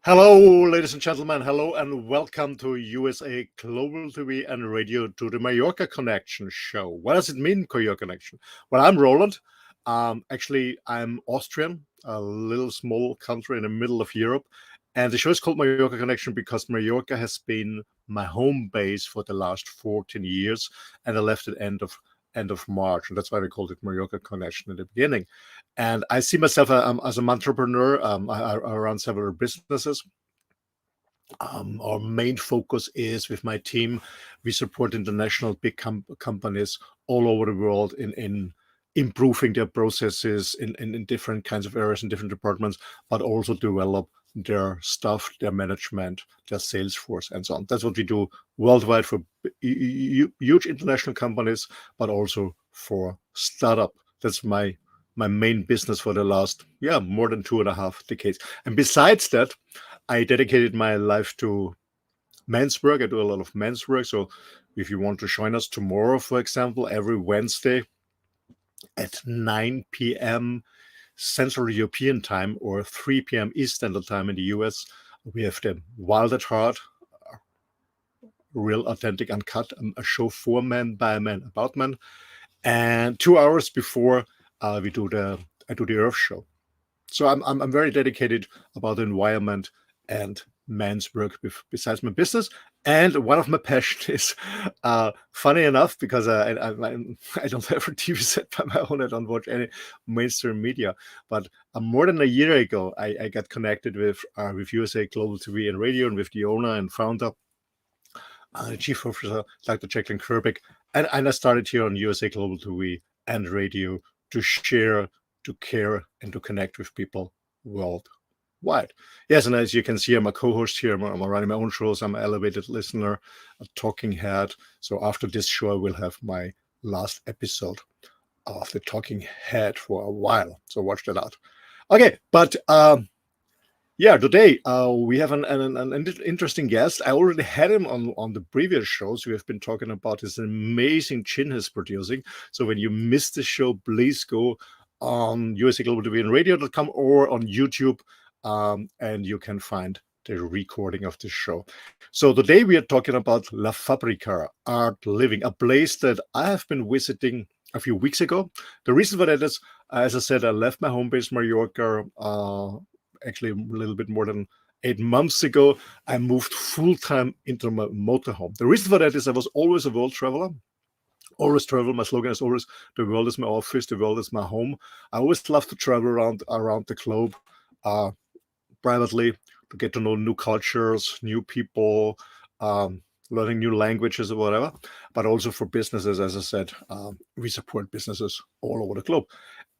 Hello, ladies and gentlemen. Hello, and welcome to USA Global TV and Radio to the Mallorca Connection show. What does it mean, Mallorca Connection? Well, I'm Roland. Actually, I'm Austrian, a little small country in the middle of Europe. And the show is called Mallorca Connection because Mallorca has been my home base for the last 14 years. And I left at end of March. And that's why we called it Mallorca Connection in the beginning. And I see myself as an entrepreneur. I run several businesses. Our main focus is with my team. We support international big companies all over the world in improving their processes in different kinds of areas and different departments, but also develop their staff, their management, their sales force, and so on. That's what we do worldwide for huge international companies, but also for startup. That's my main business for the last more than 2.5 decades. And besides that, I dedicated my life to men's work. I do a lot of men's work. So if you want to join us tomorrow, for example, every Wednesday at 9 p.m. Central European time or 3 p.m. East Standard Time in the US, we have the Wild at Heart, real, authentic, uncut, a show for men, by men, about men. And 2 hours before I do the Earth Show. So I'm very dedicated about the environment and men's work besides my business. And one of my passions is, funny enough, because I don't have a TV set by my own. I don't watch any mainstream media. But more than a year ago, I got connected with USA Global TV and Radio and with the owner and founder, Chief Officer Dr. JACALYN KERBECK. And I started here on USA Global TV and Radio to share, to care, and to connect with people worldwide. Yes, and as you can see, I'm a co-host here. I'm running my own shows. I'm an elevated listener, a talking head. So after this show, I will have my last episode of the talking head for a while. So watch that out. Okay, but today we have an interesting guest. I already had him on the previous shows. We have been talking about this amazing gin he's producing. So when you missed the show, please go on USA Global TV and Radio.com or on YouTube, and you can find the recording of this show. So today we are talking about La Fabrica Art Living, a place that I have been visiting a few weeks ago. The reason for that is, as I said, I left my home base, Mallorca, actually a little bit more than 8 months ago. I moved full-time into my motorhome. The reason for that is I was always a world traveler. Always travel. My slogan is always, the world is my office, the world is my home. I always love to travel around the globe privately, to get to know new cultures, new people, learning new languages or whatever, but also for businesses. As I said, we support businesses all over the globe.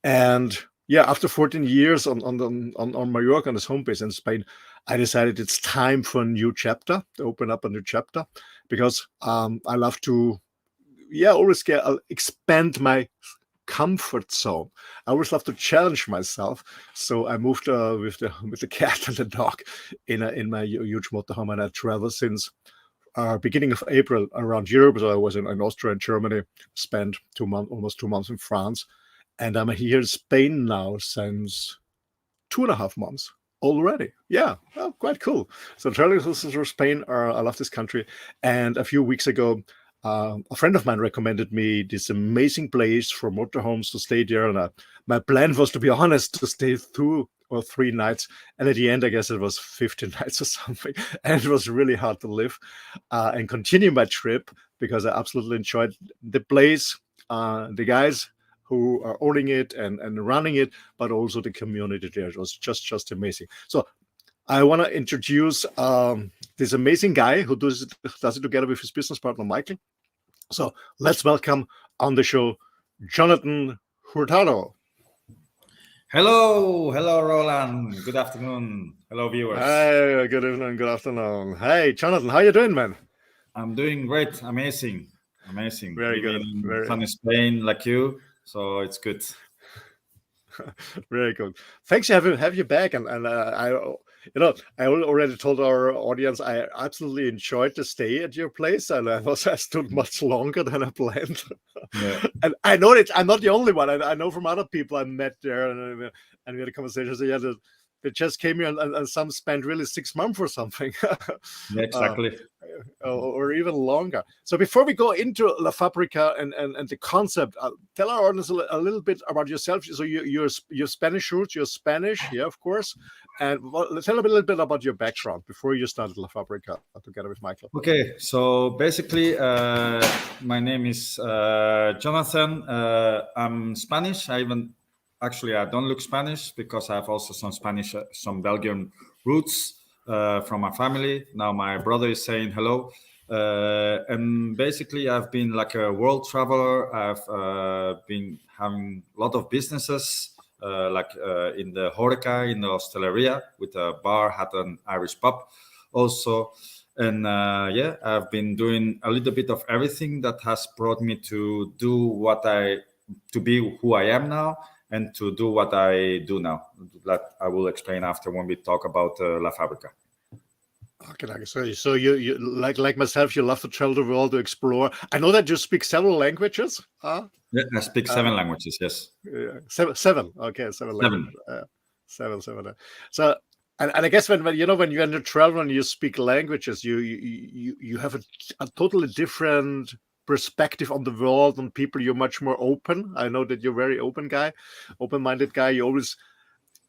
And after 14 years on Mallorca, on this home base in Spain, I decided it's time for a new chapter, to open up a new chapter, because I love to, always expand my comfort zone. I always love to challenge myself. So I moved with the cat and the dog in my huge motorhome, and I travel since beginning of April around Europe. So I was in Austria and Germany, spent almost 2 months in France. And I'm here in Spain now since 2.5 months already. Quite cool. So traveling through Spain, I love this country. And a few weeks ago, a friend of mine recommended me this amazing place for motorhomes to stay there. And my plan was, to be honest, to stay 2 or 3 nights. And at the end, I guess it was 15 nights or something. And it was really hard to live and continue my trip, because I absolutely enjoyed the place, the guys who are owning it and running it, but also the community there. It was just amazing. So I want to introduce this amazing guy who does it together with his business partner, Michael. So let's welcome on the show, Jonathan HURTADO. Hello, Roland. Good afternoon. Hello, viewers. Hi, good evening, good afternoon. Hey, Jonathan, how you doing, man? I'm doing great. Amazing. Very good. Very sunny Spain, like you. So it's good. Very good. Thanks to have you back. And I already told our audience I absolutely enjoyed the stay at your place, and I stood much longer than I planned. Yeah. And I know I'm not the only one. I know from other people I met there, and we had a conversation. So They just came here, and some spent really 6 months or something. Yeah, exactly. Or even longer. So before we go into La Fabrica and the concept, tell our audience a little bit about yourself. So you're Spanish roots, you're Spanish, yeah, of course. And tell a little bit about your background before you started La Fabrica together with Michael. Okay, so basically, my name is Jonathan. I'm Spanish. I don't look Spanish because I have also some Spanish, some Belgian roots from my family. Now my brother is saying hello. And basically, I've been like a world traveler. I've been having a lot of businesses, in the HURTADO, in the hosteleria, with a bar, had an Irish pub also. And I've been doing a little bit of everything that has brought me to to be who I am now, and to do what I do now. That I will explain after when we talk about La Fabrica. Okay, so you like myself, you love to travel the world to explore. I know that you speak several languages. Yeah, I speak 7 languages. Yes, seven. Okay, seven languages. Seven. So, and I guess when you're in travel and you speak languages, you have a totally different perspective on the world, on people. You're much more open. I know that you're a very open-minded guy. You always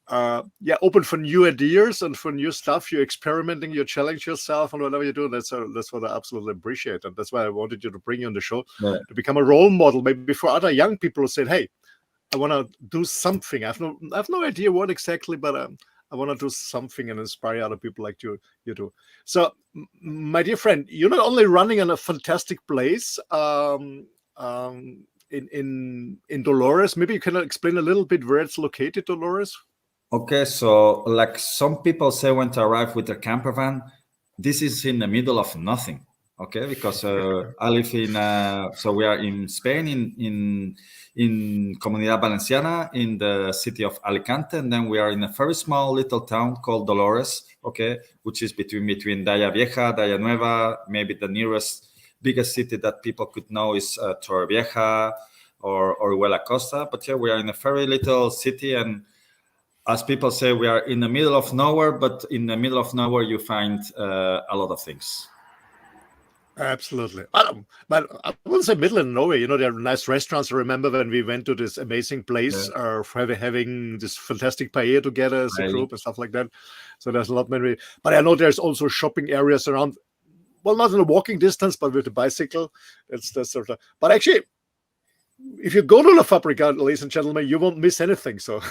open for new ideas and for new stuff. You're experimenting, you challenge yourself, and whatever you do, that's what I absolutely appreciate. And that's why I wanted you to bring you on the show, to become a role model, maybe for other young people who say, hey, I want to do something. I have no idea what exactly, but I want to do something and inspire other people like you do. So, my dear friend, you're not only running in a fantastic place in Dolores. Maybe you can explain a little bit where it's located, Dolores. Okay, so like some people say when to arrive with a camper van, this is in the middle of nothing. Okay, because I live in, so we are in Spain, in Comunidad Valenciana, in the city of Alicante, and then we are in a very small little town called Dolores, okay, which is between Daya Vieja, Daya Nueva. Maybe the nearest biggest city that people could know is Torrevieja or Orihuela Costa. But yeah, we are in a very little city, and as people say, we are in the middle of nowhere, but in the middle of nowhere, you find a lot of things. Absolutely. But I wouldn't say middle of nowhere. There are nice restaurants. I remember when we went to this amazing place having this fantastic paella together as a group and stuff like that. So there's a lot many. But I know there's also shopping areas around, well, not in a walking distance, but with a bicycle. That's sort of. But actually, if you go to La Fabrica, ladies and gentlemen, you won't miss anything. So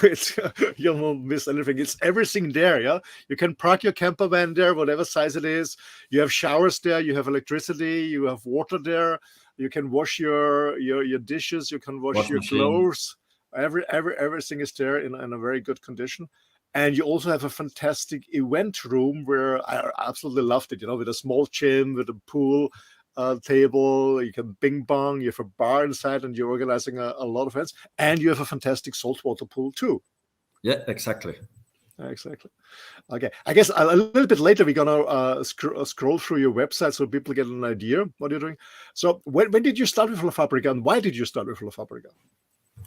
you won't miss anything. It's everything there. Yeah, you can park your camper van there, whatever size it is. You have showers there. You have electricity. You have water there. You can wash your dishes. You can wash your clothes. Everything is there in a very good condition. And you also have a fantastic event room where I absolutely loved it. With a small gym, with a pool. Table, you can bing bong, you have a bar inside, and you're organizing a lot of events, and you have a fantastic saltwater pool too. Yeah, exactly. Okay, I guess a little bit later we're gonna scroll through your website so people get an idea what you're doing. So when did you start with La Fabrica, and why did you start with La Fabrica?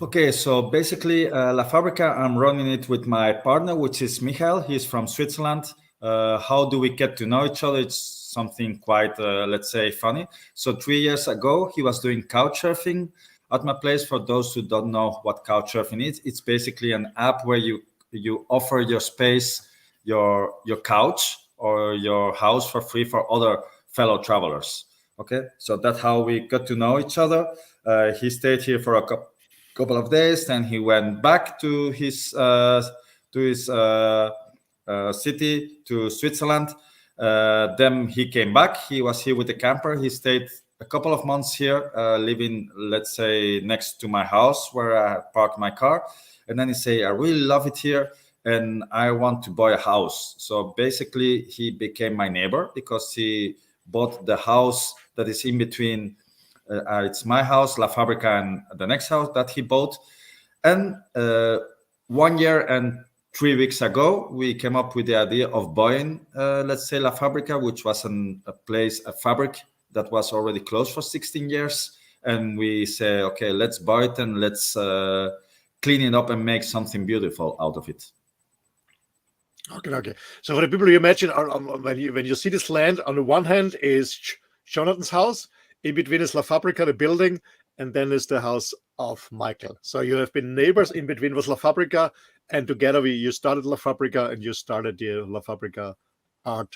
Okay, so basically La Fabrica, I'm running it with my partner, which is Michael. He's from Switzerland. How do we get to know each other? It's something quite, let's say, funny. So 3 years ago, he was doing couch surfing at my place. For those who don't know what couch surfing is, it's basically an app where you offer your space, your couch or your house for free for other fellow travelers. Okay, so that's how we got to know each other. He stayed here for a couple of days, then he went back to his city, to Switzerland. Then he came back. He was here with the camper. He stayed a couple of months here, living, let's say, next to my house where I parked my car. And then he said, I really love it here and I want to buy a house. So basically, he became my neighbor because he bought the house that is in between. It's my house, La Fabrica, and the next house that he bought. And 1 year and 3 weeks ago, we came up with the idea of buying, let's say, La Fabrica, which was a fabric that was already closed for 16 years. And we say, okay, let's buy it and let's clean it up and make something beautiful out of it. Okay, okay. So for the people you imagine, when you see this land, on the one hand is Jonathan's house, in between is La Fabrica, the building, and then is the house of Michael. So you have been neighbors. In between was La Fabrica, and together you started La Fabrica, and you started the La Fabrica Art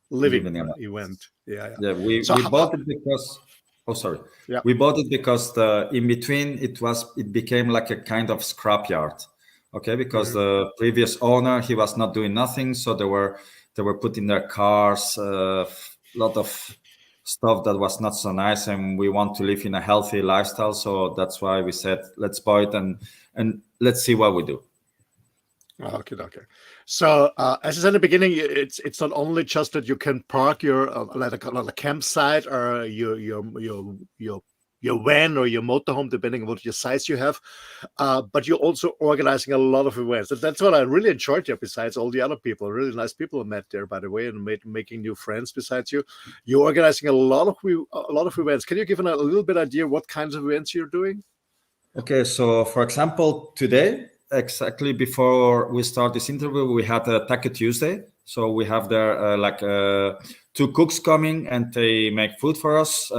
Living Living in it. event. Yeah, yeah. Yeah, So we bought it because, oh sorry, yeah, we bought it because the in between it became like a kind of scrapyard. Okay, because the previous owner, he was not doing nothing, so they were putting their cars, a lot of stuff that was not so nice, and we want to live in a healthy lifestyle, so that's why we said let's buy it and let's see what we do. okay, okay. So as I said in the beginning, it's not only just that you can park your like a campsite or your van or your motorhome, depending on what your size you have, but you're also organizing a lot of events. And that's what I really enjoyed here. Besides all the other people, really nice people I met there, by the way, and making new friends. Besides you, you're organizing a lot of events. Can you give a little bit idea what kinds of events you're doing? Okay, so for example, today, exactly before we start this interview, we had a Taco Tuesday. So we have there two cooks coming and they make food for us.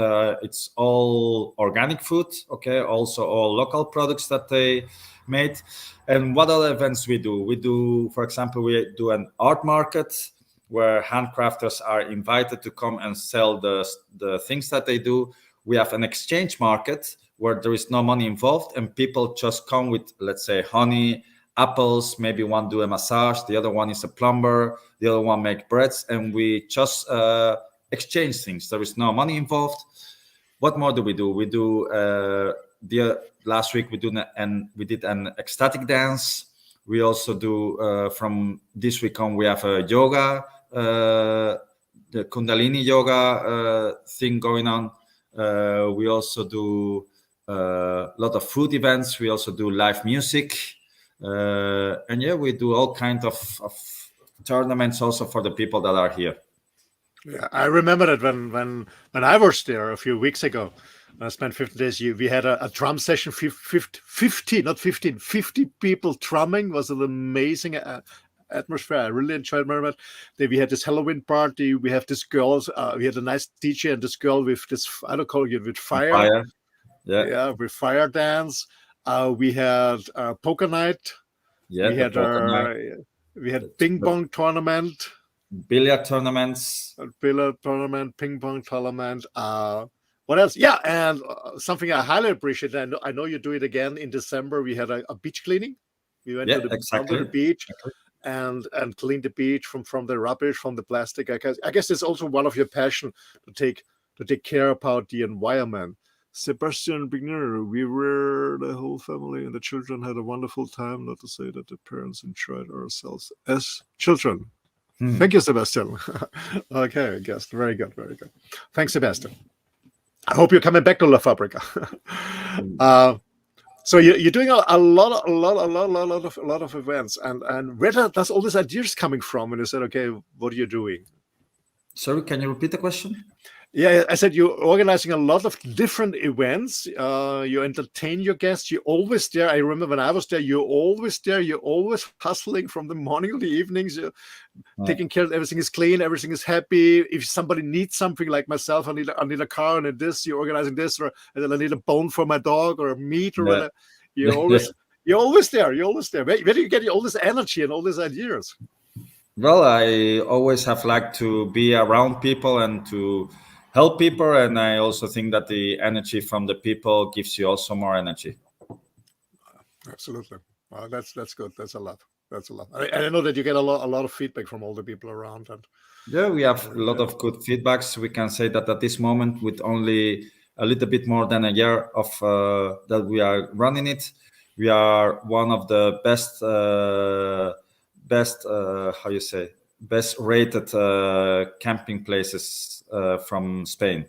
It's all organic food, okay, also all local products that they made. And what other events we do? We do, for example, we do an art market where handcrafters are invited to come and sell the things that they do. We have an exchange market where there is no money involved and people just come with, let's say, honey, apples, maybe one do a massage, the other one is a plumber, the other one make breads, and we just exchange things. There is no money involved. What more do? We do the last week we did an ecstatic dance. We also do from this week on we have a yoga, the Kundalini yoga thing going on. We also do a lot of food events. We also do live music. And yeah, we do all kinds of tournaments also for the people that are here. Yeah, I remember that when I was there a few weeks ago. I spent 15 days. We had a drum session, 50, not 15, 50 people drumming. Was an amazing atmosphere. I really enjoyed it. Then we had this Halloween party. We have this girls. We had a nice DJ and this girl with this, I don't call it, with fire. Yeah, with fire dance. We had poker night. Yeah, we had ping pong tournament. Billiard tournaments. Ping pong tournament. What else? Yeah, and something I highly appreciate. I know you do it again in December. We had a beach cleaning. We went to the beach and cleaned the beach from the rubbish, from the plastic. I guess it's also one of your passion to take care about the environment. Sebastian Bigner, we were the whole family and the children had a wonderful time. Not to say that the parents enjoyed ourselves as children. Thank you, Sebastian. Okay, I guess. Very good, very good. Thanks, Sebastian. I hope you're coming back to La Fabrica. So you're doing a lot of events, and where does all these ideas coming from? And you said, okay, what are you doing? Sorry, can you repeat the question? Yeah, I said you're organizing a lot of different events. You entertain your guests. You're always there. I remember when I was there, you're always there. You're always hustling from the morning to the evenings. You're taking care of everything is clean, everything is happy. If somebody needs something like myself, I need a car and this. You're organizing this, or I need a bone for my dog or a meat or whatever. You're always there. You're always there. Where do you get all this energy and all these ideas? Well, I always have liked to be around people and to help people, and I also think that the energy from the people gives you also more energy. Absolutely. Well, that's good. That's a lot. I know that you get a lot of feedback from all the people around. And yeah, we have a lot of good feedbacks. We can say that at this moment, with only a little bit more than a year of that we are running it, we are one of the best rated camping places from Spain,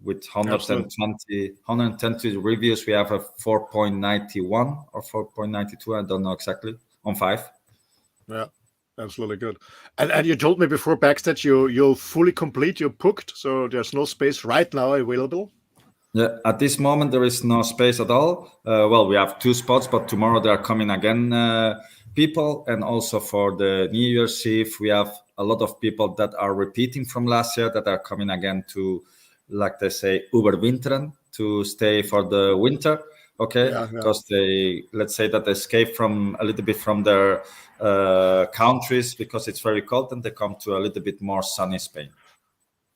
with 120 reviews. We have a 4.91 or 4.92. I don't know exactly, on 5. Yeah, absolutely good. And you told me before backstage you're fully complete. You're booked, so there's no space right now available. Yeah, at this moment there is no space at all. Well, we have 2 spots, but tomorrow they are coming again people. And also for the New Year's Eve, we have a lot of people that are repeating from last year that are coming again to, like they say, überwintern, to stay for the winter. Okay, because they, let's say that they escape from a little bit from their countries because it's very cold, and they come to a little bit more sunny Spain.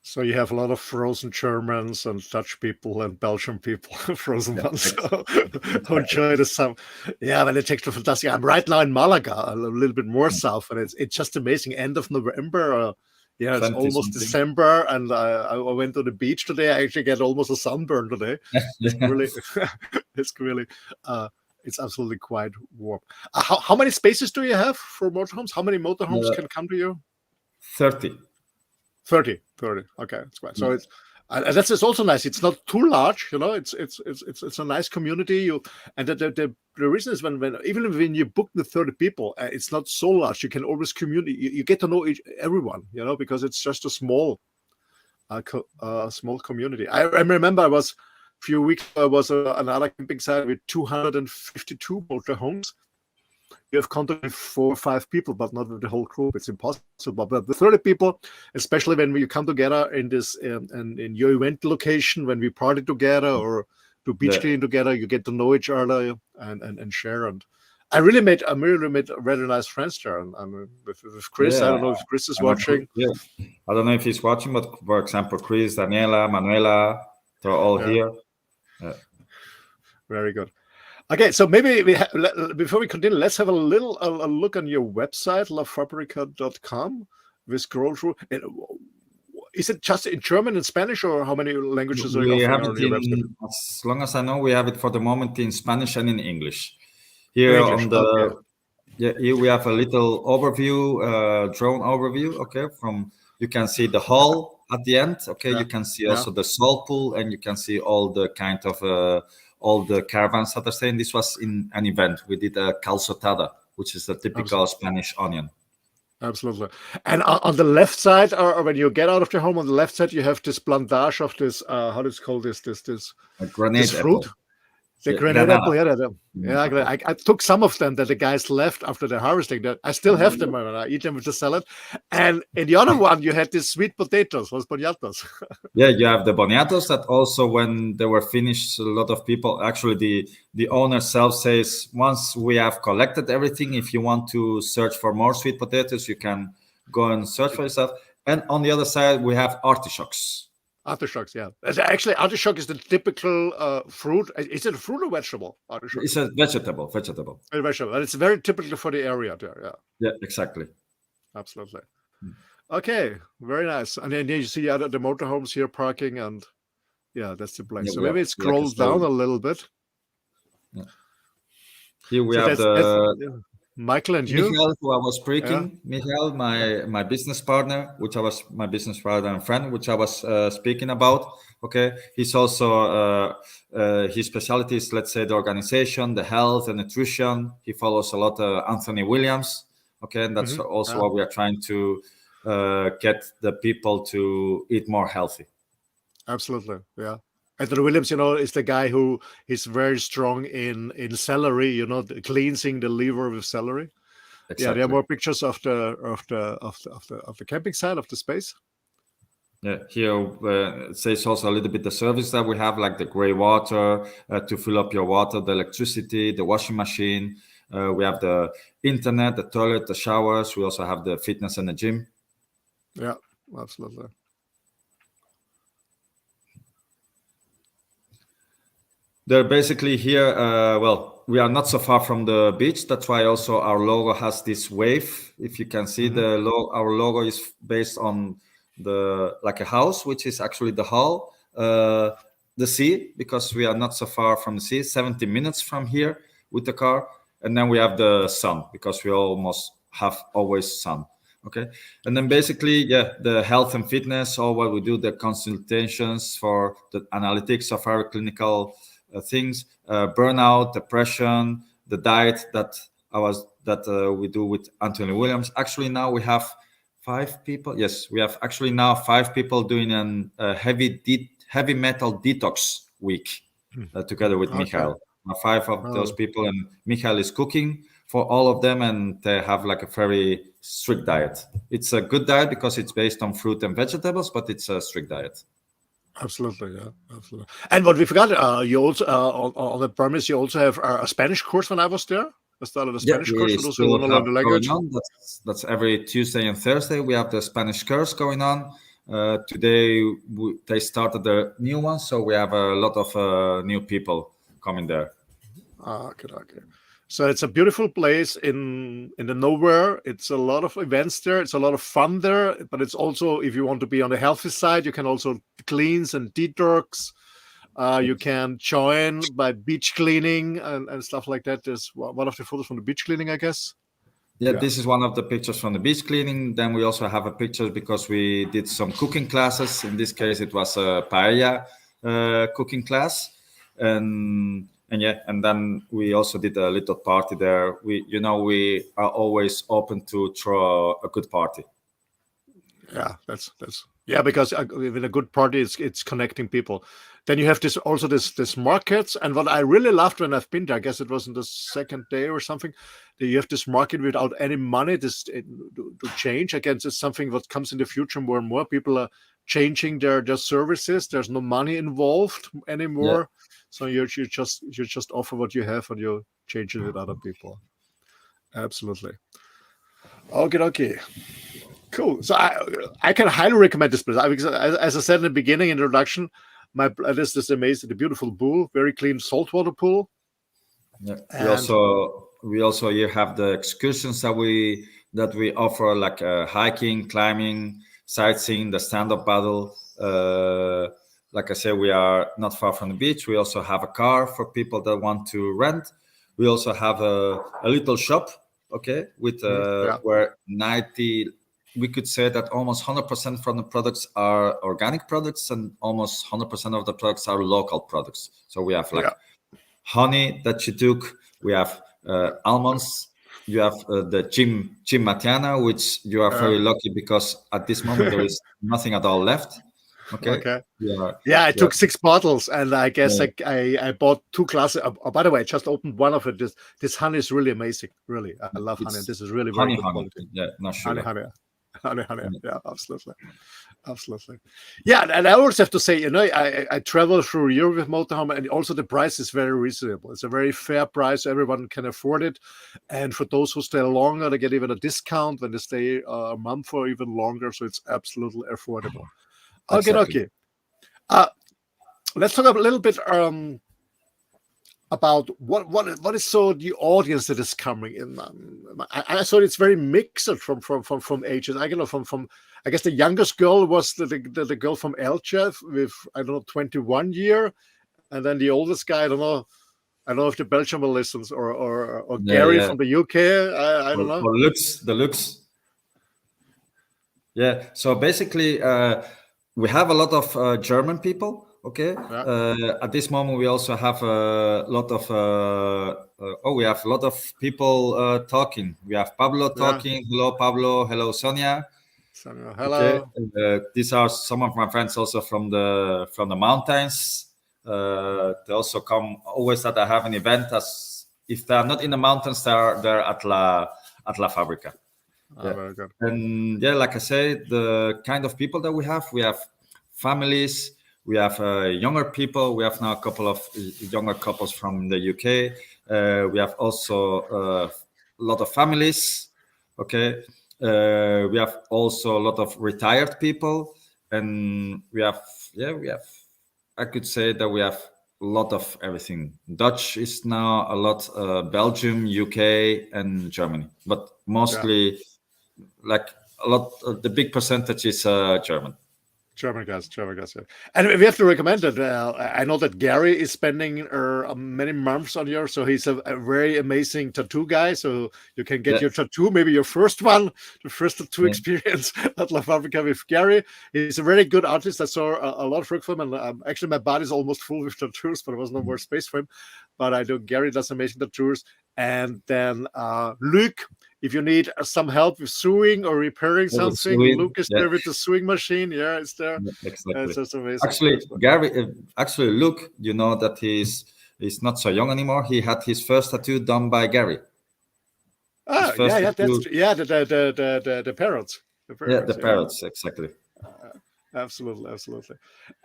So you have a lot of frozen Germans and Dutch people and Belgian people, frozen ones, who enjoy the summer. Yeah, but it takes fantastic. I'm right now in Malaga, a little bit more south, and it's just amazing. End of November. Yeah, it's almost December, and I went to the beach today. I actually get almost a sunburn today. It's really, it's absolutely quite warm. How many spaces do you have for motorhomes? How many motorhomes can come to you? 30. 30. Okay, that's right. So it's also nice. It's not too large, It's a nice community. And the reason is when even when you book the 30 people, it's not so large. You can always communicate. You get to know everyone, because it's just a small community. I remember a few weeks ago, I was another camping site with 252 motorhomes. You have contact with 4 or 5 people, but not with the whole group. It's impossible. But the 30 people, especially when we come together in this in your event location, when we party together or do beach cleaning together, you get to know each other and share. And I really made very nice friends there. And with Chris, I don't know if Chris is watching. I don't know if he's watching, but for example, Chris, Daniela, Manuela, they're all here. Very good. Okay, so maybe before we continue, let's have a look on your website, lafabrica.com. We scroll through. Is it just in German and Spanish, or how many languages are you offering on your website? As long as I know, we have it for the moment in Spanish and in English. Here on the here we have a little overview, drone overview. Okay, you can see the hall at the end. Okay, you can see also the salt pool, and you can see all the kind of all the caravans that are staying. This was in an event. We did a calçotada, which is a typical Spanish onion. Absolutely. And on the left side, or when you get out of the home, on the left side, you have this plantage of this, how do you call this granate fruit? Apple. The granate apple, I took some of them that the guys left after the harvesting. That I still have them, and I eat them with the salad. And in the other one, you had these sweet potatoes, los boniatos. Yeah, you have the boniatos that also, when they were finished, a lot of people, actually the owner self says, once we have collected everything, if you want to search for more sweet potatoes, you can go and search for yourself. And on the other side, we have artichokes. Artichokes, yeah. Actually, artichoke is the typical fruit. Is it a fruit or vegetable? Artichoke. It's a vegetable. A vegetable. And it's very typical for the area there, Yeah, exactly. Absolutely. Okay, very nice. And then you see the motorhomes here parking, and that's the place. So maybe it scrolls down a little bit. Yeah. Here we have Michael and you. Michael, who I was speaking. Michael, my business partner, which I was my business partner and friend, which I was speaking about. Okay, he's also his specialty is, let's say, the organization, the health and nutrition. He follows a lot Anthony Williams. Okay, and that's also what we are trying to get the people to eat more healthy. Absolutely, yeah. Anthony Williams, is the guy who is very strong in celery. Cleansing the liver with celery. Exactly. Yeah, there are more pictures of the camping site, of the space. Yeah, here it says also a little bit the service that we have, like the gray water to fill up your water, the electricity, the washing machine. We have the internet, the toilet, the showers. We also have the fitness and the gym. Yeah, absolutely. They're basically here. We are not so far from the beach. That's why also our logo has this wave. If you can see our logo is based on like a house, which is actually the hull, the sea, because we are not so far from the sea, 70 minutes from here with the car. And then we have the sun, because we almost have always sun. Okay. And then basically, the health and fitness, or what we do, the consultations for the analytics of our clinical things, burnout, depression, the diet that we do with Anthony Williams. Actually, now we have 5 people. Yes, we have actually now 5 people doing a heavy metal detox week together with Michael. 5 of those people, and Michael is cooking for all of them, and they have like a very strict diet. It's a good diet because it's based on fruit and vegetables, but it's a strict diet. Absolutely, yeah, absolutely. And what we forgot, you also on the premise, you also have a Spanish course. When I was there, I started a Spanish course We for those who still want to learn have the language. going on. That's every Tuesday and Thursday. We have the Spanish course going on. Today they started the new one, so we have a lot of new people coming there. Okay, okay. So it's a beautiful place in the nowhere. It's a lot of events there. It's a lot of fun there. But it's also, if you want to be on the healthy side, you can also cleanse and detox. You can join by beach cleaning and stuff like that. There's one of the photos from the beach cleaning, I guess. Yeah, this is one of the pictures from the beach cleaning. Then we also have a picture because we did some cooking classes. In this case, it was a paella cooking class, and then we also did a little party there. We are always open to throw a good party. Yeah, that's because with a good party, it's connecting people. Then you have this markets, and what I really loved when I've been there, I guess it was on the second day or something, that you have this market without any money to change. Again, it's something that comes in the future more and more. People are changing their services. There's no money involved anymore, so you just offer what you have and you change it with other people. Absolutely. Okay. Cool. So I can highly recommend this place. Because as I said in the beginning introduction, this is amazing, the beautiful pool, very clean saltwater pool. Yeah. We also here have the excursions that we offer, like hiking, climbing, sightseeing, the stand-up paddle. Like I said, we are not far from the beach. We also have a car for people that want to rent. We also have a little shop, okay, with where 90. We could say that almost 100% from the products are organic products, and almost 100% of the products are local products. So we have honey that you took. We have almonds. You have the Matiana, which you are very lucky because at this moment there is nothing at all left. Okay. I took 6 bottles, and I guess I bought 2 glasses. By the way, I just opened one of it. This honey is really amazing. Really, I love honey. This is really very good quality. Yeah, not sugar. Honey. Yeah, absolutely. Yeah, and I also have to say, I travel through Europe with motorhome, and also the price is very reasonable. It's a very fair price. Everyone can afford it. And for those who stay longer, they get even a discount when they stay a month or even longer. So it's absolutely affordable. Okay. Let's talk a little bit about what is so the audience that is coming in. I thought it's very mixed from ages. I know from I guess the youngest girl was the girl from Elche with 21 year, and then the oldest guy, I don't know if the Belgian will listen or Gary from the UK. I don't know. Or the looks. Yeah. So basically, we have a lot of German people. Okay. At this moment, we also have a lot of we have a lot of people talking. We have Pablo talking. Hello, Pablo. Hello, Sonia. Sonia, hello. Okay. These are some of my friends also from the mountains. They also come always that I have an event. As if they are not in the mountains, they're at La Fabrica. Very good. And like I say, the kind of people that we have families. We have younger people. We have now a couple of younger couples from the UK. We have also a lot of families. Okay. We have also a lot of retired people, and we have. I could say that we have a lot of everything. Dutch is now a lot. Belgium, UK, and Germany, but mostly like a lot. The big percentage is German. German guys, yeah. And we have to recommend that. I know that Gary is spending many months on here, so he's a very amazing tattoo guy. So you can get your tattoo, maybe your first one, the first tattoo experience at La Fabrica with Gary. He's a very good artist. I saw a lot of work from him, and actually my body's almost full with tattoos, but there was no more space for him. But I know Gary does amazing tattoos. And then Luc, if you need some help with sewing or repairing something, Luc is there with the sewing machine. Yeah, it's there. Yeah, exactly. It's just amazing. Actually, Luc, you know that he's not so young anymore. He had his first tattoo done by Gary. It's Ah, first yeah, that's to the parrots. The yeah, parrots, the yeah. parrots exactly. Absolutely, absolutely.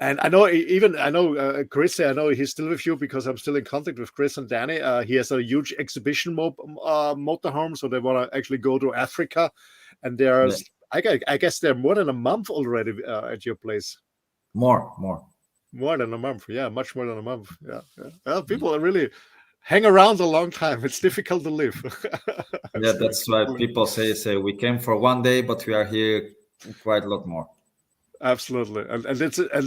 And I know even I know Chris. I know he's still with you because I'm still in contact with Chris and Danny. He has a huge exhibition motorhome, so they want to actually go to Africa, and Yeah, there's I guess they're more than a month already at your place. more. More than a month, yeah, much more than a month. Yeah, yeah. Well, people are really hang around a long time. It's difficult to live. Yeah, It's that's why people say we came for one day, but we are here quite a lot more. absolutely, and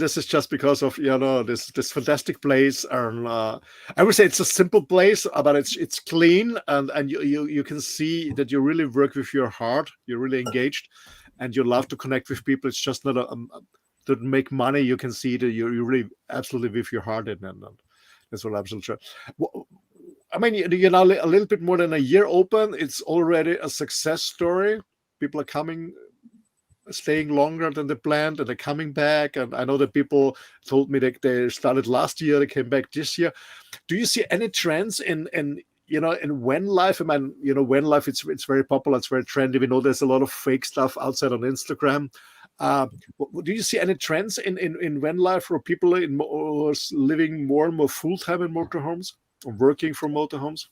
this is just because of this fantastic place, and I would say it's a simple place, but it's clean, and you can see that you really work with your heart. You're really engaged, and you love to connect with people. It's just not to make money. You can see that you really absolutely with your heart in, and that's what I'm absolutely sure. I mean, you're now a little bit more than a year open. It's already a success story. People are coming, staying longer than they planned, and they're coming back. And I know that people told me that they started last year, they came back this year. Do you see any trends in when life? I mean, when life, it's very popular, it's very trendy. We know there's a lot of fake stuff outside on Instagram. Do you see any trends in when life, or people living more and more full time in motorhomes, or working from motorhomes?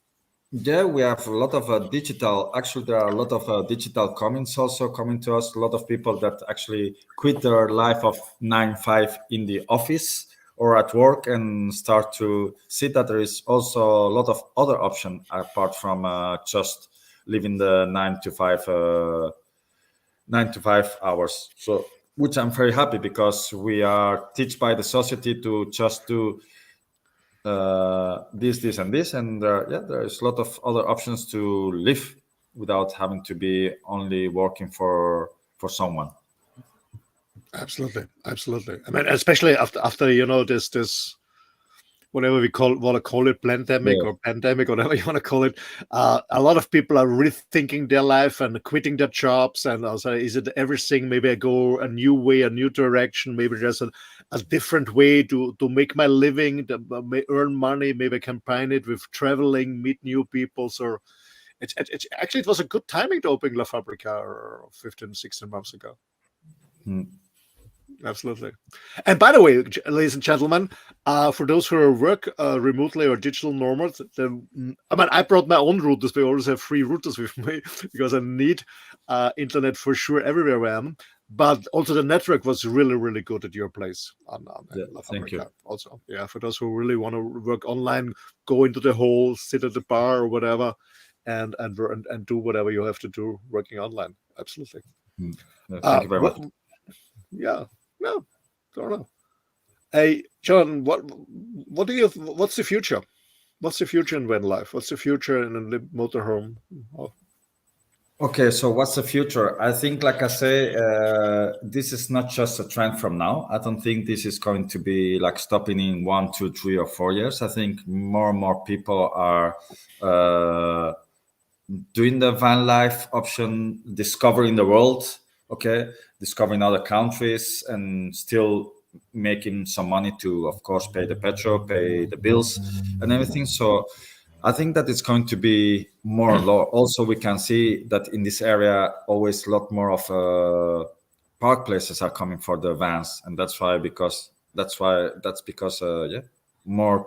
Yeah, we have a lot of digital. Actually, there are a lot of digital comments also coming to us. A lot of people that actually quit their life of 9 5 in the office or at work and start to see that there is also a lot of other option apart from just living the 9 to 5 hours. So, which I'm very happy because we are teach by the society to just do this, and this, and yeah, there's a lot of other options to live without having to be only working for someone. Absolutely, absolutely. I mean, especially after this whatever we want to call it, pandemic Yeah, or pandemic, whatever you want to call it. A lot of people are rethinking their life and quitting their jobs. And also, is it everything? Maybe I go a new way, a new direction. Maybe there's a different way to make my living, may earn money. Maybe I combine it with traveling, meet new people. So actually, it was a good timing to open La Fabrica 15, 16 months ago. mm, Absolutely. And by the way, ladies and gentlemen, for those who work remotely or digital nomads, I mean, I brought my own routers. We always have free routers with me because I need internet for sure everywhere I am. But also the network was really, really good at your place on yeah, La thank you. Fabrica. Also, yeah, for those who really want to work online, go into the hole, sit at the bar or whatever, and do whatever you have to do working online. Absolutely. Yeah, thank you very What? much. Yeah. No, don't know. Hey, John, what's the future? What's the future in van life? What's the future in a motorhome? Oh, Okay, so what's the future? I think, like I say, this is not just a trend from now. I don't think this is going to be like stopping in 1, 2, 3, or 4 years. I think more and more people are doing the van life option, discovering the world, okay, discovering other countries, and still making some money to, of course, pay the petrol, pay the bills, and everything. So I think that it's going to be more and more. Also, we can see that in this area, always a lot more of park places are coming for the vans, and that's because yeah, more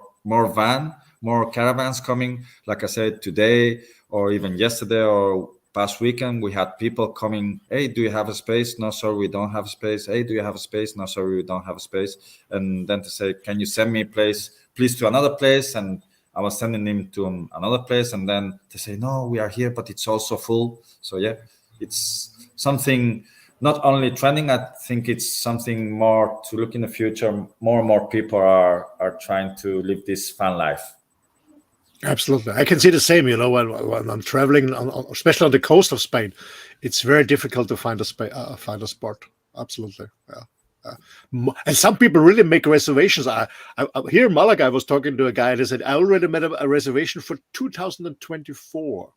caravans coming. Like I said, today or even yesterday or past weekend, we had people coming. Hey, do you have a space? No, sorry, we don't have a space. Hey, do you have a space? No, sorry, we don't have a space. And then to say, can you send me please to another place? And I was sending him to another place, and then they say, no, we are here, but it's also full. So yeah, it's something not only trending. I think it's something more to look in the future. More and more people are trying to live this fun life. absolutely. I can see the same. When I'm traveling, especially on the coast of Spain, it's very difficult to find a spot. Absolutely. Yeah. And some people really make reservations. Here in Malaga, I was talking to a guy and he said, I already made a reservation for 2024.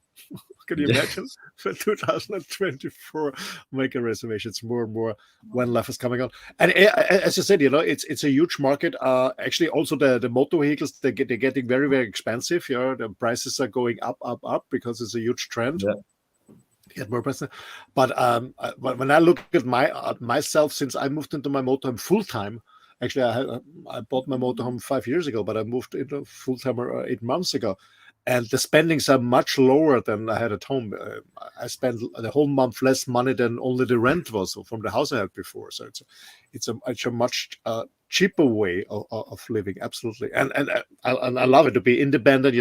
Can you imagine? For 2024, make a reservation. It's more and more Vanlifers coming on. And as you said, it's a huge market. Actually, also the motor vehicles, they're getting very, very expensive. The prices are going up because it's a huge trend. Yeah. Get more person. But when I look at myself, since I moved into my motorhome full time, actually I bought my motorhome 5 years ago, but I moved into full time 8 months ago, and the spendings are much lower than I had at home. I spent the whole month less money than only the rent was from the house I had before. So it's a much cheaper way of living. Absolutely, and I love it to be independent.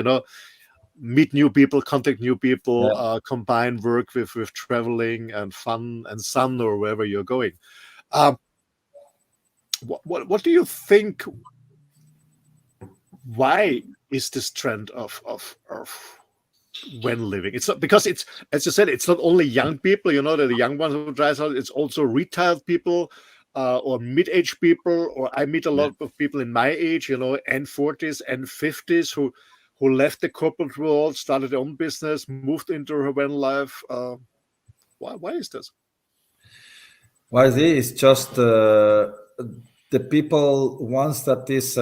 Meet new people, contact new people, Yeah. combine work with traveling and fun and sun or wherever you're going. What do you think? Why is this trend of when living? It's not because it's, as you said, it's not only young people. The young ones who drive out. It's also retired people or mid-aged people. Or I meet a lot of people in my age, and 40s and 50s who left the corporate world, started their own business, moved into her van life. Why is this? Why is it? It's just the people once that this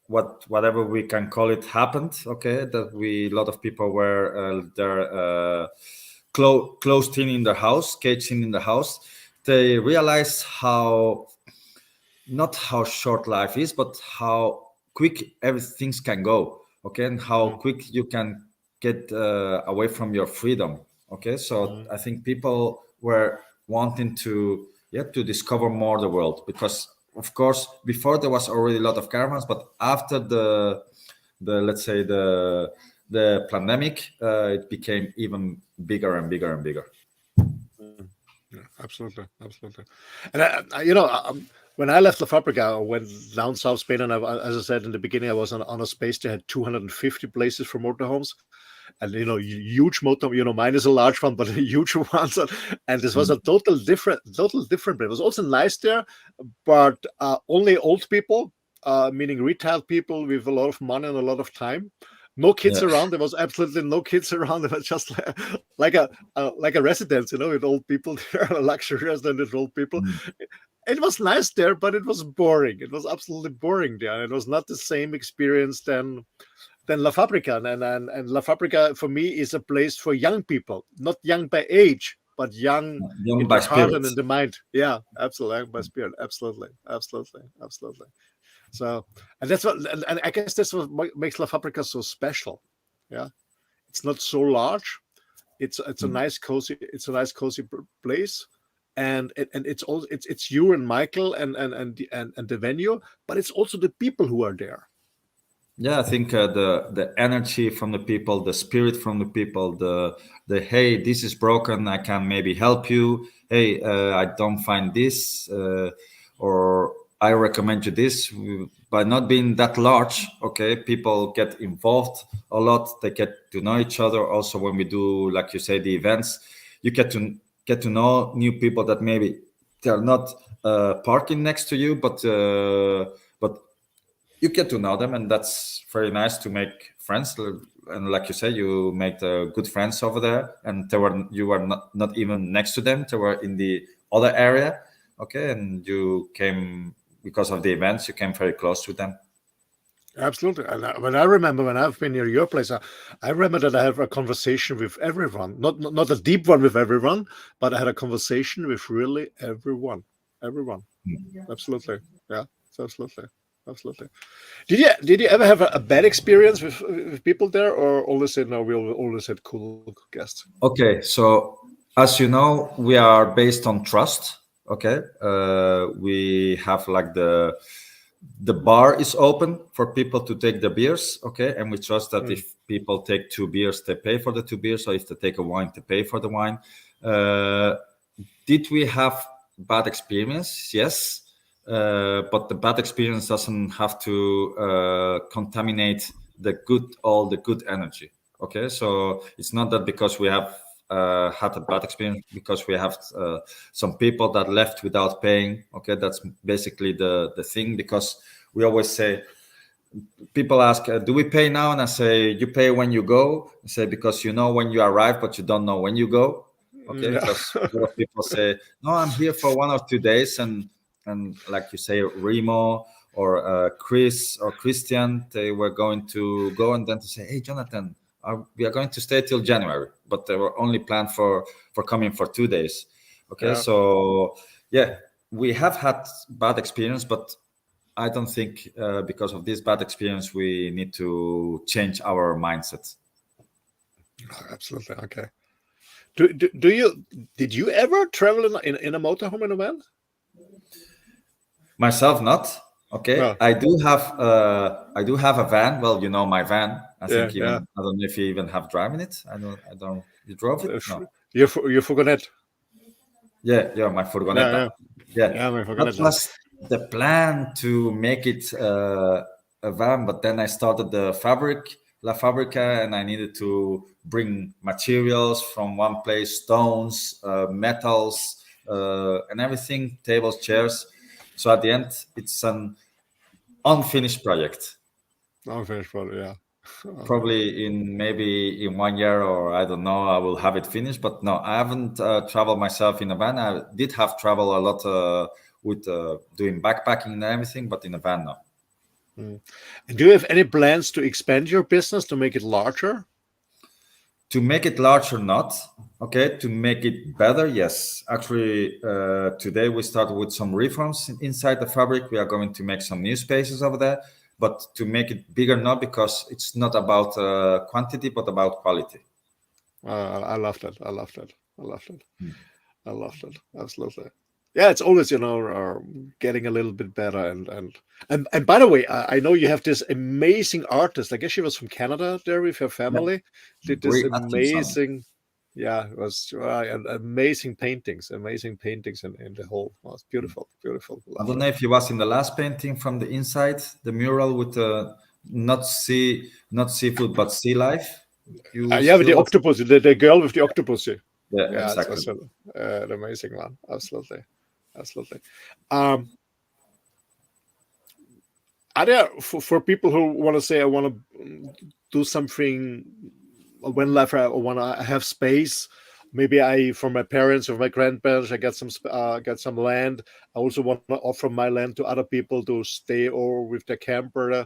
whatever we can call it happened. Okay, that a lot of people were they're closed in their house, caged in the house. They realize not how short life is, but how quick everything can go. Okay, and how quick you can get away from your freedom. Okay, so I think people were wanting to discover more the world, because of course before there was already a lot of caravans, but after the let's say the pandemic, it became even bigger and bigger and bigger. Yeah, absolutely. And when I left La Fabrica, I went down South Spain, and as I said in the beginning, I was on a space. They had 250 places for motorhomes, and huge motorhome. Mine is a large one, but a huge one. And this was a total different. But it was also nice there, but only old people, meaning retired people with a lot of money and a lot of time. No kids around. There was absolutely no kids around. It was just like a residence, with old people there, a luxury residence with old people. It was nice there, but it was boring. It was absolutely boring there. It was not the same experience than La Fabrica. And La Fabrica for me is a place for young people, not young by age, but young in by the heart spirit. and in the mind. Yeah, absolutely, young by spirit. Absolutely. So, and that's and I guess that's what makes La Fabrica so special. Yeah, it's not so large. It's a nice cozy place, and it's you and Michael and the venue, but it's also the people who are there. Yeah, I think the energy from the people, the spirit from the people, the hey, this is broken, I can maybe help you. Hey, I don't find this, or I recommend you this. By not being that large, okay, people get involved a lot. They get to know each other. Also, when we do, like you say, the events, you get to know new people that maybe they're not parking next to you, but you get to know them, and that's very nice to make friends. And like you say, you make the good friends over there, and you were not even next to them. They were in the other area, okay, and you came because of the events. You came very close to them. Absolutely. And when I've been near your place, I remember that I have a conversation with everyone, not a deep one with everyone, but I had a conversation with really everyone. Absolutely. Yeah, absolutely. Did you ever have a bad experience with people there, or always said no? We always had cool guests. Okay, so as you know, we are based on trust. Okay, we have like the bar is open for people to take the beers. Okay, and we trust that if people take 2 beers, they pay for the 2 beers. Or if they take a wine, they pay for the wine. Did we have bad experience? Yes. But the bad experience doesn't have to contaminate all the good energy. Okay, so it's not that because we have had a bad experience because we have some people that left without paying. Okay, that's basically the thing, because we always say people ask, do we pay now? And I say, you pay when you go. I say, because you know when you arrive, but you don't know when you go. Okay, Yeah. because a lot of people say, no, I'm here for 1 or 2 days, and like you say, Remo or Chris or Christian, they were going to go, and then to say, hey, Jonathan, we are going to stay till January, but they were only planned for coming for 2 days. Okay, Yeah. so yeah, we have had bad experience, but I don't think because of this bad experience we need to change our mindset. Oh, absolutely. Okay. Did you ever travel in a motorhome in a van? Myself, not. Okay, No. I do have a van. Well, you know my van. I Yeah. think Yeah. even I don't know if you even have driven it. I don't. You drove it? No. You forgot it. Yeah, my Yeah. furgoneta. Yeah. Yeah, Yeah. I forgot that it. was the plan to make it a van, but then I started the La Fabrica, and I needed to bring materials from one place, stones, metals, and everything, tables, chairs. So at the end, it's an unfinished project. Unfinished product. Yeah. Probably maybe in 1 year, or I don't know, I will have it finished. But no, I haven't traveled myself in a van. I did have travel a lot with doing backpacking and everything, but in a van, no. Mm. And do you have any plans to expand your business to make it larger? To make it larger, not. Okay, to make it better, yes. Actually, today we started with some reforms inside the fabric. We are going to make some new spaces over there, but to make it bigger, not, because it's not about quantity, but about quality. I love that. I love that. I love that. I love that. Absolutely. Yeah, it's always, getting a little bit better. And by the way, I know you have this amazing artist. I guess she was from Canada there with her Yeah. family. Did this Brie Atkinson. amazing, yeah, it was amazing paintings in the whole. Oh, it's beautiful, beautiful. I Love don't know that. if you was in the last painting from the inside, the mural with not seafood, but sea life. You Yeah, with still the was? octopus, the girl with the octopus. Yeah, Yeah, it exactly. was an amazing one. Absolutely, absolutely. Um, Are there for people who want to say, I want to do something when life, I want to have space? Maybe from my parents or my grandparents, I get some land. I also want to offer my land to other people to stay or with their camper.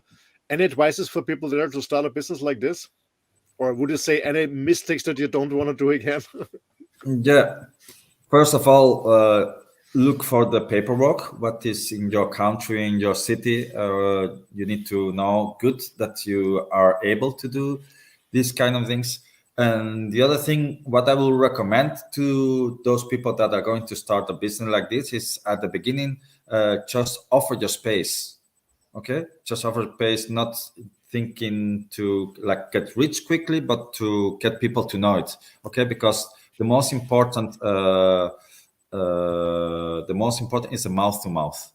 Any advices for people there to start a business like this? Or would you say any mistakes that you don't want to do again? Yeah. First of all, look for the paperwork. What is in your country, in your city? You need to know good that you are able to do these kind of things. And the other thing, what I will recommend to those people that are going to start a business like this is, at the beginning, just offer your space. Okay, just offer space, not thinking to like get rich quickly, but to get people to know it. Okay, because the most important is the mouth to mouth.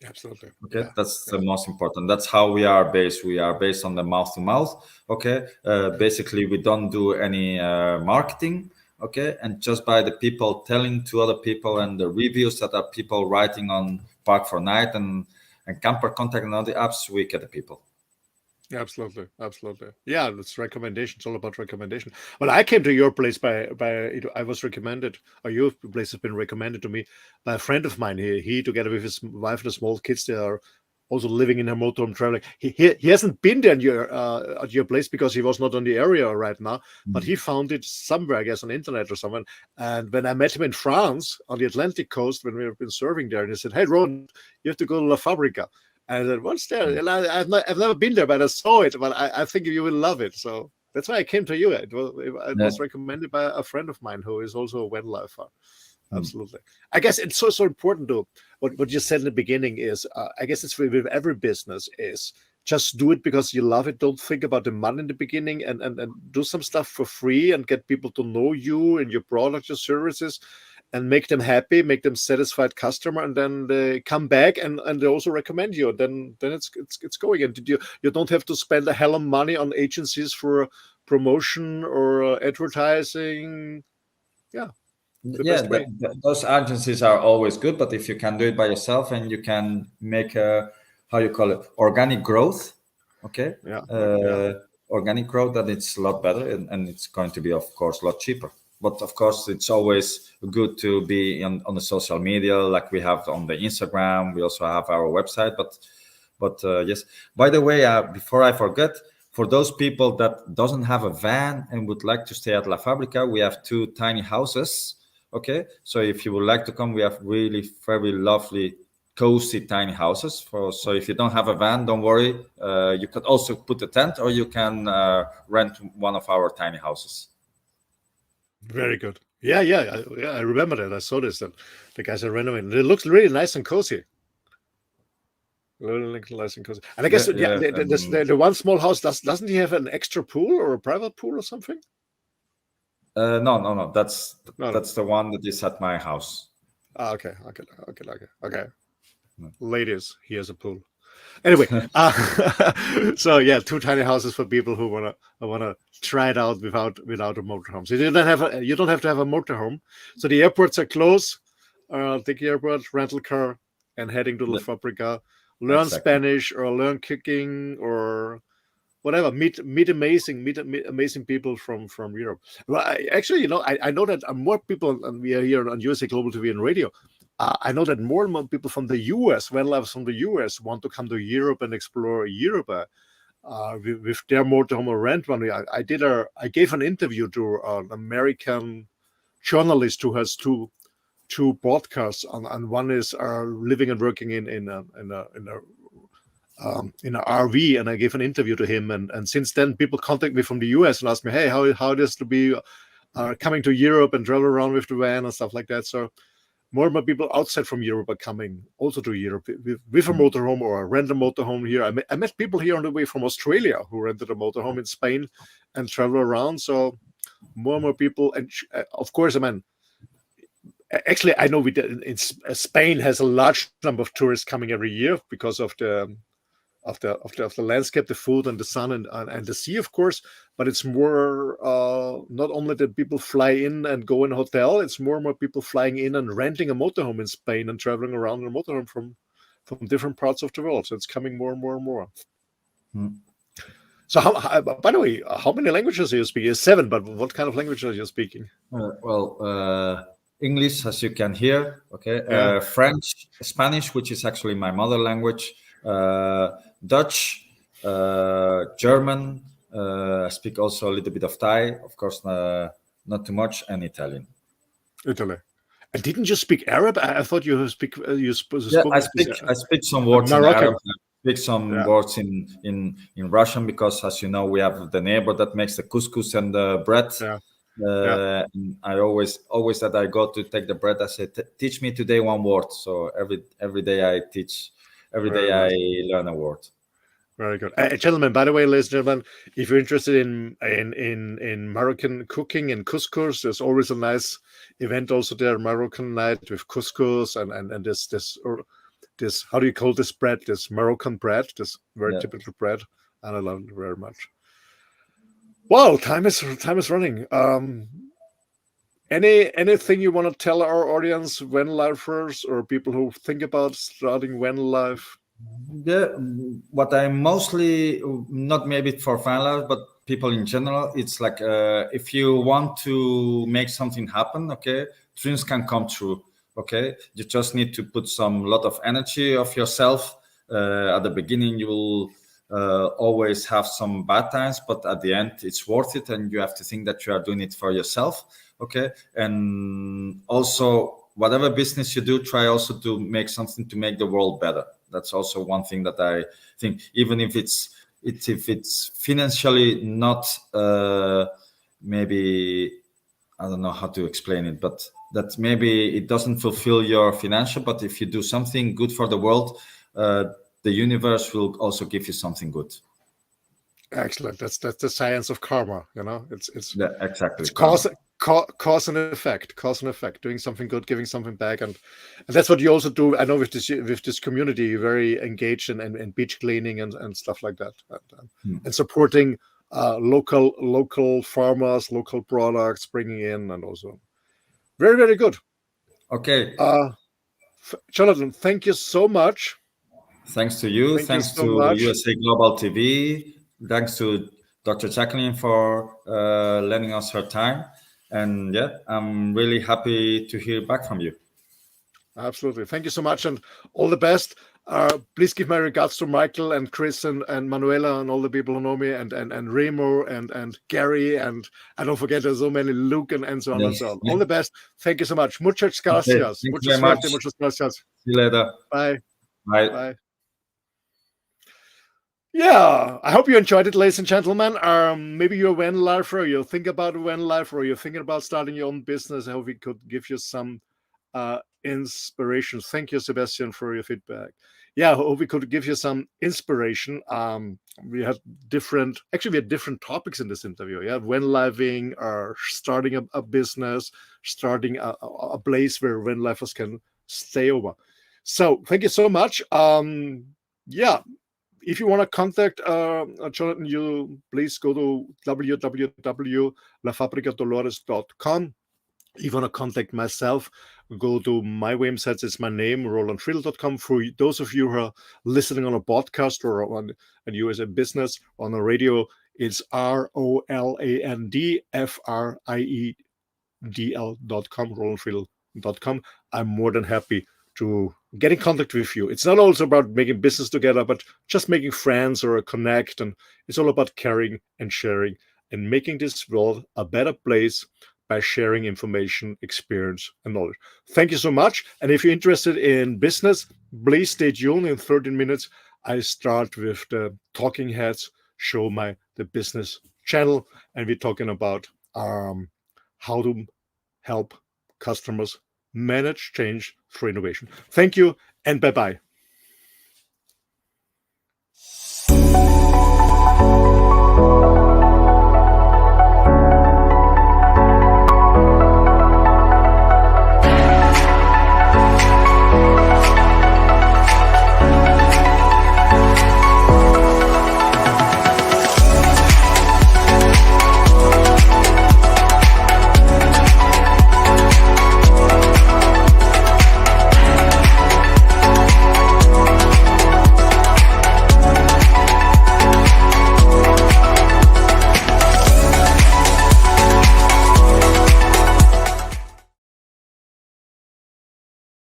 Absolutely. Okay, Yeah. that's Yeah. the most important. That's how we are based. We are based on the mouth to mouth. Okay, basically we don't do any marketing. Okay, and just by the people telling to other people and the reviews that are people writing on Park for Night and Camper Contact and all the apps, we get the people. Absolutely, absolutely. Yeah, it's recommendation. It's all about recommendation. Well, I came to your place I was recommended, or your place has been recommended to me by a friend of mine. He together with his wife and the small kids, they are also living in a motorhome traveling. He hasn't been there at your place because he was not on the area right now, but he found it somewhere, I guess, on the internet or somewhere. And when I met him in France on the Atlantic coast, when we have been surfing there, and he said, "Hey, Ron, you have to go to La Fabrica." I said, "What's there?" And I've never been there, but I saw it. But I think you will love it. So that's why I came to you. It Yeah. was recommended by a friend of mine who is also a Vanlifer. Absolutely. I guess it's so important to what you said in the beginning is, I guess it's with every business is just do it because you love it. Don't think about the money in the beginning, and do some stuff for free and get people to know you and your product, your services, and make them happy, make them satisfied customer, and then they come back and they also recommend you. Then it's going. And you don't have to spend a hell of money on agencies for promotion or advertising. Yeah, the Yeah, best way. those agencies are always good, but if you can do it by yourself and you can make a, how you call it, organic growth, Okay, Yeah. Yeah. organic grow, then it's a lot better, and it's going to be, of course, a lot cheaper. But of course, it's always good to be on the social media, like we have on the Instagram. We also have our website. But yes. By the way, before I forget, for those people that doesn't have a van and would like to stay at La Fabrica, we have 2 tiny houses. Okay, so if you would like to come, we have really very lovely, cozy tiny houses. So if you don't have a van, don't worry. You could also put a tent, or you can rent one of our tiny houses. Very good. Yeah, yeah, I remember that. I saw this. That the guys are renovating. It looks really nice and cozy. Really nice and cozy. And I guess Yeah, the one small house doesn't he have an extra pool or a private pool or something? No. That's No. the one that is at my house. Okay. Ladies, he has a pool. Anyway, so yeah, 2 tiny houses for people who wanna try it out without a motorhome. So you don't have to have a motorhome. So the airports are close. Take the airport, rental car, and heading to La Fabrica. Learn Exactly. Spanish or learn cooking or whatever. Meet amazing people from Europe. Well, I know that more people, and we are here on USA Global TV and radio. I know that more and more people from the US, Vanlifers from the US, want to come to Europe and explore Europe with their motorhome or rent one. I gave an interview to an American journalist who has two podcasts, and one is living and working in an RV, and I gave an interview to him, and since then people contact me from the US and ask me, hey, how it is to be coming to Europe and travel around with the van and stuff like that. So more and more people outside from Europe are coming also to Europe with a motorhome or rent a motorhome here. I met people here on the way from Australia who rented a motorhome in Spain and travel around. So more and more people, and of course, I mean, actually, I know Spain has a large number of tourists coming every year because of the landscape, the food, and the sun, and the sea, of course. But it's more not only that people fly in and go in a hotel. It's more and more people flying in and renting a motorhome in Spain and traveling around in a motorhome from different parts of the world. So it's coming more and more and more. So, by the way, how many languages are you speaking? 7, but what kind of language are you speaking? English, as you can hear. Okay, Yeah. French, Spanish, which is actually my mother language. Dutch, German. I speak also a little bit of Thai, of course, not too much, and Italian. Italy. And didn't you speak Arab? I thought you spoke. Yeah, I speak some words in Arab. I speak some words in Russian, because, as you know, we have the neighbor that makes the couscous and the bread. And I always that I go to take the bread, I say, teach me today one word. So every day I teach. Every day I learn a word. Very good, gentlemen. By the way, ladies and gentlemen, if you're interested in Moroccan cooking and couscous, there's always a nice event also there, Moroccan night with couscous and this how do you call this bread? This Moroccan bread, this very typical bread, and I love it very much. Wow, time is running. Anything you want to tell our audience, Vanlifers, or people who think about starting van life? Yeah, what I mostly, not maybe for Vanlifers, but people in general, it's like if you want to make something happen, okay, dreams can come true. Okay, you just need to put some lot of energy of yourself. At the beginning, you will always have some bad times, but at the end, it's worth it, and you have to think that you are doing it for yourself. Okay, and also whatever business you do, try also to make something to make the world better. That's also one thing that I think, even if it's financially not maybe, I don't know how to explain it, but that maybe it doesn't fulfill your financial, but if you do something good for the world, the universe will also give you something good. Excellent. That's the science of karma. You know, it's exactly. It's cause and effect. Doing something good, giving something back, and that's what you also do. I know with this community, you're very engaged in beach cleaning and stuff like that, and supporting local farmers, local products, bringing in, and also very, very good. Okay. Jonathan, thank you so much. Thanks to you. Thank you Thanks so to much. USA Global TV. Thanks to Dr. JACALYN for lending us her time. And yeah, I'm really happy to hear back from you. Absolutely. Thank you so much, and all the best. Please give my regards to Michael and Chris and Manuela and all the people who know me, and Remo and Gary, and I don't forget there's so many, Luke and so on and so on. All the best. Thank you so much. Muchas gracias. Okay. Mucha Thank you very suerte. much. Muchas gracias. See you later. Bye. Bye. Bye. Yeah, I hope you enjoyed it, ladies and gentlemen. Maybe you're a Vanlifer, or you think about a Vanlifer, or you're thinking about starting your own business. I hope we could give you some inspiration. Thank you, Sebastian, for your feedback. Yeah, I hope we could give you some inspiration. We had different topics in this interview. Yeah, van living, or starting a business, starting a place where van lifers can stay over. So thank you so much. Yeah, if you want to contact Jonathan, you please go to www.lafabricadolores.com. If you want to contact myself, go to my website. It's my name, roland.friedl.com. For those of you who are listening on a podcast or on a USA business on the radio, it's rolandfriedl.com, rolandfriedl.com. I'm more than happy to get in contact with you. It's not also about making business together, but just making friends or a connect. And it's all about caring and sharing and making this world a better place by sharing information, experience, and knowledge. Thank you so much. And if you're interested in business, please stay tuned. In 13 minutes, I start with the Talking Heads show, the business channel, and we're talking about how to help customers manage change through innovation. Thank you, and bye-bye.